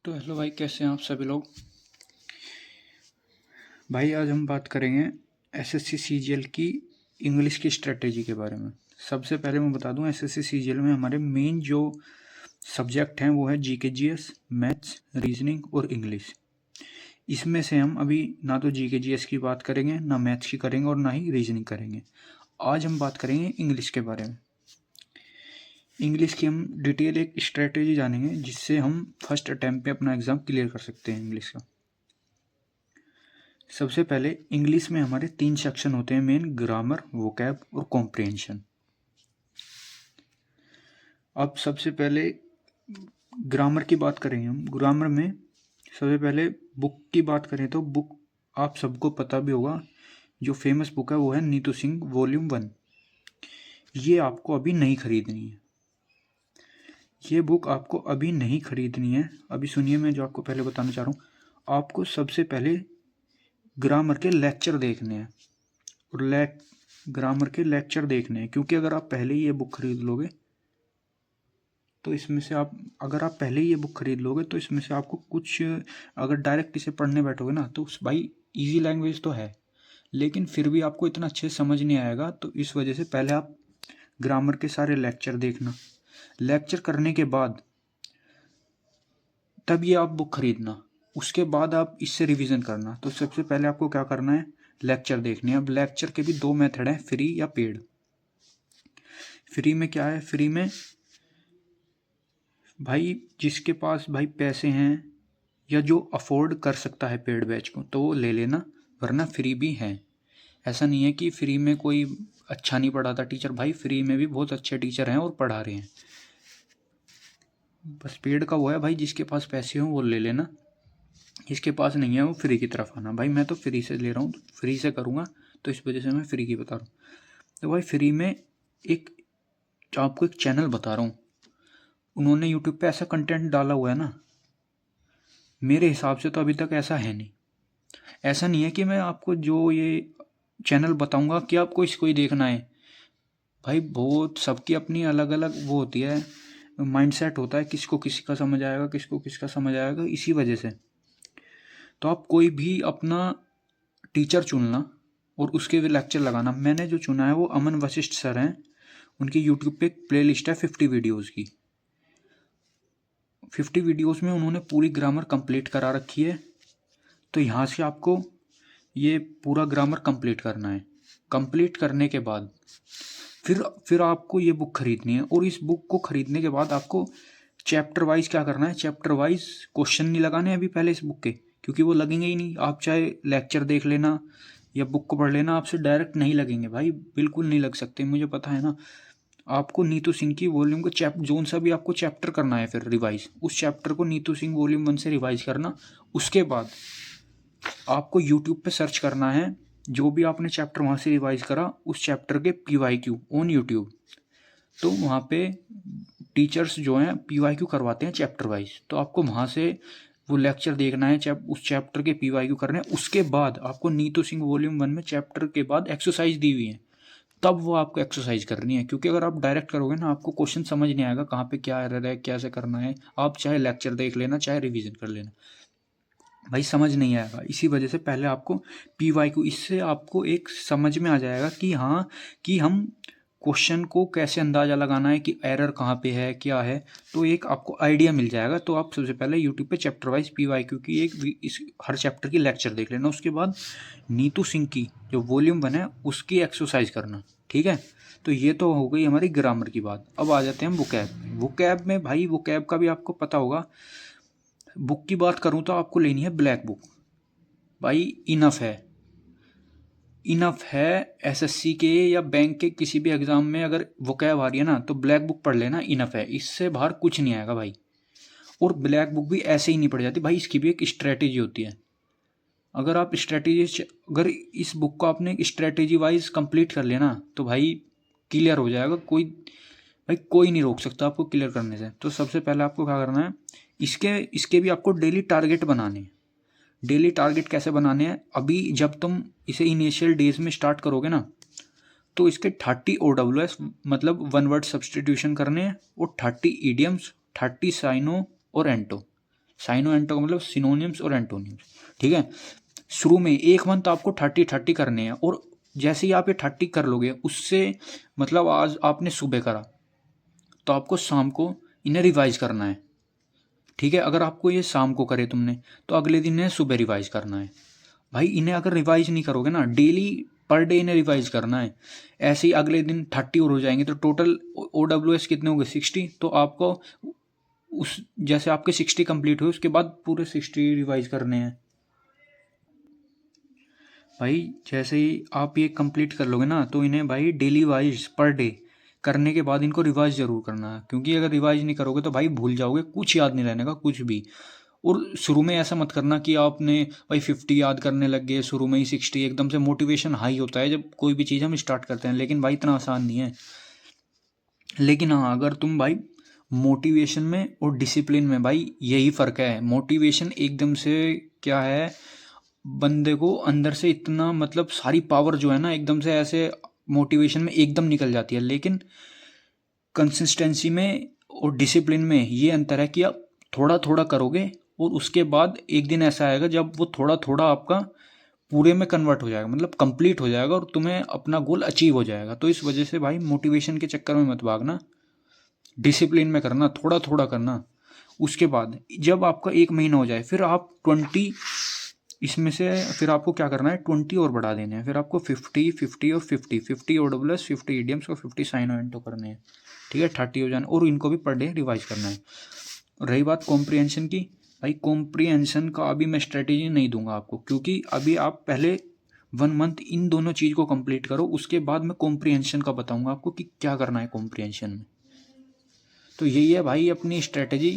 तो हेलो भाई, कैसे हैं आप सभी लोग। भाई आज हम बात करेंगे एसएससी सीजीएल की इंग्लिश की स्ट्रेटेजी के बारे में। सबसे पहले मैं बता दूं, एसएससी सीजीएल में हमारे मेन जो सब्जेक्ट हैं वो है जीके जीएस, मैथ्स, रीजनिंग और इंग्लिश। इसमें से हम अभी ना तो जीके जीएस की बात करेंगे, ना मैथ्स की करेंगे और ना ही रीजनिंग करेंगे। आज हम बात करेंगे इंग्लिश के बारे में। इंग्लिश की हम डिटेल एक स्ट्रेटेजी जानेंगे जिससे हम फर्स्ट अटैम्प्ट पे अपना एग्ज़ाम क्लियर कर सकते हैं इंग्लिश का। सबसे पहले इंग्लिश में हमारे 3 सेक्शन होते हैं मेन: ग्रामर, वोकैब और कॉम्प्रिहेंशन। अब सबसे पहले ग्रामर की बात करेंगे हम। ग्रामर में सबसे पहले बुक की बात करें तो बुक आप सबको पता भी होगा, जो फेमस बुक है वो है नीतू सिंह वॉल्यूम 1। ये आपको अभी नहीं खरीदनी है, ये बुक आपको अभी नहीं खरीदनी है। अभी सुनिए, मैं जो आपको पहले बताना चाह रहा हूँ, आपको सबसे पहले ग्रामर के लेक्चर देखने हैं और ग्रामर के लेक्चर देखने हैं, क्योंकि अगर आप पहले ही ये बुक खरीद लोगे तो इसमें से अगर आप पहले ही ये बुक खरीद लोगे तो इसमें से आपको कुछ, अगर डायरेक्ट इसे पढ़ने बैठोगे ना तो भाई इजी लैंग्वेज तो है लेकिन फिर भी आपको इतना अच्छे से समझ नहीं आएगा। तो इस वजह से पहले आप ग्रामर के सारे लेक्चर देखना, लेक्चर करने के बाद तब ये आप बुक खरीदना, उसके बाद आप इससे रिवीजन करना। तो सबसे पहले आपको क्या करना है, लेक्चर देखने हैं। अब लेक्चर के भी 2 मेथड हैं, फ्री या पेड। फ्री में क्या है, फ्री में भाई जिसके पास भाई पैसे हैं या जो अफोर्ड कर सकता है पेड बैच को तो वो ले लेना, वरना फ्री भी है। ऐसा नहीं है कि फ्री में कोई अच्छा नहीं पढ़ाता टीचर, भाई फ्री में भी बहुत अच्छे टीचर हैं और पढ़ा रहे हैं। बस पेड का वो है भाई, जिसके पास पैसे हों वो ले लेना, जिसके पास नहीं है वो फ्री की तरफ आना। भाई मैं तो फ्री से ले रहा हूँ, फ्री से करूँगा, तो इस वजह से मैं फ्री की बता रहा हूँ। तो भाई फ्री में एक आपको एक चैनल बता रहा हूँ, उन्होंने यूट्यूब पे ऐसा कंटेंट डाला हुआ है ना, मेरे हिसाब से तो अभी तक ऐसा है नहीं। ऐसा नहीं है कि मैं आपको जो ये चैनल बताऊंगा कि आपको इसको ही देखना है। भाई बहुत सबकी अपनी अलग अलग वो होती है, माइंडसेट होता है, किसको किसी का समझ आएगा, किसको किसका समझ आएगा। इसी वजह से तो आप कोई भी अपना टीचर चुनना और उसके भी लेक्चर लगाना। मैंने जो चुना है वो अमन वशिष्ठ सर हैं, उनकी यूट्यूब पे एक प्ले लिस्ट है 50 वीडियोज़ की। 50 वीडियोज़ में उन्होंने पूरी ग्रामर कंप्लीट करा रखी है। तो यहाँ से आपको ये पूरा ग्रामर कंप्लीट करना है। कंप्लीट करने के बाद फिर आपको ये बुक खरीदनी है, और इस बुक को खरीदने के बाद आपको चैप्टर वाइज क्या करना है, चैप्टर वाइज क्वेश्चन नहीं लगाने अभी पहले इस बुक के, क्योंकि वो लगेंगे ही नहीं। आप चाहे लेक्चर देख लेना या बुक को पढ़ लेना, आपसे डायरेक्ट नहीं लगेंगे भाई, बिल्कुल नहीं लग सकते, मुझे पता है ना। आपको नीतू सिंह की वॉल्यूम को जोन सा भी आपको चैप्टर करना है फिर रिवाइज, उस चैप्टर को नीतू सिंह वॉल्यूम 1 से रिवाइज करना। उसके बाद आपको यूट्यूब पे सर्च करना है, जो भी आपने चैप्टर वहाँ से रिवाइज करा उस चैप्टर के PYQ ऑन यूट्यूब। तो वहाँ पे टीचर्स जो हैं PYQ करवाते हैं चैप्टर वाइज, तो आपको वहाँ से वो लेक्चर देखना है, उस चैप्टर के PYQ करने हैं। उसके बाद आपको नीतू सिंह वॉल्यूम 1 में चैप्टर के बाद एक्सरसाइज दी हुई है, तब वो आपको एक्सरसाइज करनी है। क्योंकि अगर आप डायरेक्ट करोगे ना, आपको क्वेश्चन समझ नहीं आएगा कहाँ पे क्या एरर है, कैसे करना है। आप चाहे लेक्चर देख लेना, चाहे रिवीजन कर लेना, भाई समझ नहीं आएगा। इसी वजह से पहले आपको PYQ, इससे आपको एक समझ में आ जाएगा कि हाँ, कि हम क्वेश्चन को कैसे अंदाज़ा लगाना है, कि एरर कहाँ पे है, क्या है। तो एक आपको आइडिया मिल जाएगा। तो आप सबसे पहले यूट्यूब पे चैप्टर वाइज PYQ की इस हर चैप्टर की लेक्चर देख लेना। उसके बाद नीतू सिंह की जो वॉल्यूम 1 है उसकी एक्सरसाइज करना, ठीक है। तो ये तो हो गई हमारी ग्रामर की बात। अब आ जाते हैं वोकैब। वोकैब में भाई, वोकैब का भी आपको पता होगा। बुक की बात करूँ तो आपको लेनी है ब्लैक बुक, भाई इनफ है, इनफ है। एसएससी के या बैंक के किसी भी एग्जाम में अगर वोकैब आ रही है ना, तो ब्लैक बुक पढ़ लेना, इनफ है, इससे बाहर कुछ नहीं आएगा भाई। और ब्लैक बुक भी ऐसे ही नहीं पढ़ जाती भाई, इसकी भी एक स्ट्रेटेजी होती है। अगर इस बुक को आपने स्ट्रेटेजी वाइज कंप्लीट कर लिया ना, तो भाई क्लियर हो जाएगा। कोई नहीं रोक सकता आपको क्लियर करने से। तो सबसे पहले आपको क्या करना है, इसके भी आपको डेली टारगेट बनाने हैं। डेली टारगेट कैसे बनाने हैं, अभी जब तुम इसे इनिशियल डेज में स्टार्ट करोगे ना, तो इसके 30 OWS मतलब 1 वर्ड सब्सटीट्यूशन करने हैं, और 30 ईडियम्स, 30 साइनो और एंटो, साइनो एंटो का मतलब सिनोनिम्स और एंटोनिम्स, ठीक है। शुरू में 1 मंथ आपको 30 करने हैं, और जैसे ही आप ये 30 कर लोगे, उससे मतलब आज आपने सुबह करा तो आपको शाम को इन्हें रिवाइज करना है, ठीक है। अगर आपको ये शाम को करे तुमने, तो अगले दिन इन्हें सुबह रिवाइज करना है। भाई इन्हें अगर रिवाइज नहीं करोगे ना, डेली पर डे इन्हें रिवाइज करना है, ऐसे ही अगले दिन 30 और हो जाएंगे, तो टोटल OWS कितने हो गए 60। तो आपको उस जैसे आपके 60 कंप्लीट हुए, उसके बाद पूरे 60 रिवाइज करने हैं। भाई जैसे ही आप ये कंप्लीट कर लोगे ना, तो इन्हें भाई डेली वाइज पर डे करने के बाद इनको रिवाइज जरूर करना है, क्योंकि अगर रिवाइज नहीं करोगे तो भाई भूल जाओगे, कुछ याद नहीं रहने का कुछ भी। और शुरू में ऐसा मत करना कि आपने भाई 50 याद करने लग गए शुरू में ही 60, एकदम से मोटिवेशन हाई होता है जब कोई भी चीज़ हम स्टार्ट करते हैं, लेकिन भाई इतना आसान नहीं है। लेकिन हाँ, अगर तुम भाई मोटिवेशन में और डिसिप्लिन में, भाई यही फ़र्क है। मोटिवेशन एकदम से क्या है, बंदे को अंदर से इतना मतलब सारी पावर जो है ना, एकदम से ऐसे मोटिवेशन में एकदम निकल जाती है। लेकिन कंसिस्टेंसी में और डिसिप्लिन में ये अंतर है कि आप थोड़ा थोड़ा करोगे, और उसके बाद एक दिन ऐसा आएगा जब वो थोड़ा थोड़ा आपका पूरे में कन्वर्ट हो जाएगा, मतलब कंप्लीट हो जाएगा, और तुम्हें अपना गोल अचीव हो जाएगा। तो इस वजह से भाई मोटिवेशन के चक्कर में मत भागना, डिसिप्लिन में करना, थोड़ा थोड़ा करना। उसके बाद जब आपका 1 महीना हो जाए, फिर आप 20 इसमें से फिर आपको क्या करना है, 20 और बढ़ा देने हैं। फिर आपको 50 50 और 50 OWS, 50 ईडीएम्स और 50 साइनो एंटो करने हैं, ठीक है। 30 हो जाने, और इनको भी पर डे रिवाइज करना है। रही बात कॉम्प्रिहेंशन की, भाई कॉम्प्रिहेंशन का अभी मैं स्ट्रेटेजी नहीं दूंगा आपको, क्योंकि अभी आप पहले 1 मंथ इन दोनों चीज़ को कंप्लीट करो, उसके बाद मैं कॉम्प्रिहेंशन का बताऊंगा आपको कि क्या करना है कॉम्प्रिहेंशन में। तो यही है भाई अपनी स्ट्रेटेजी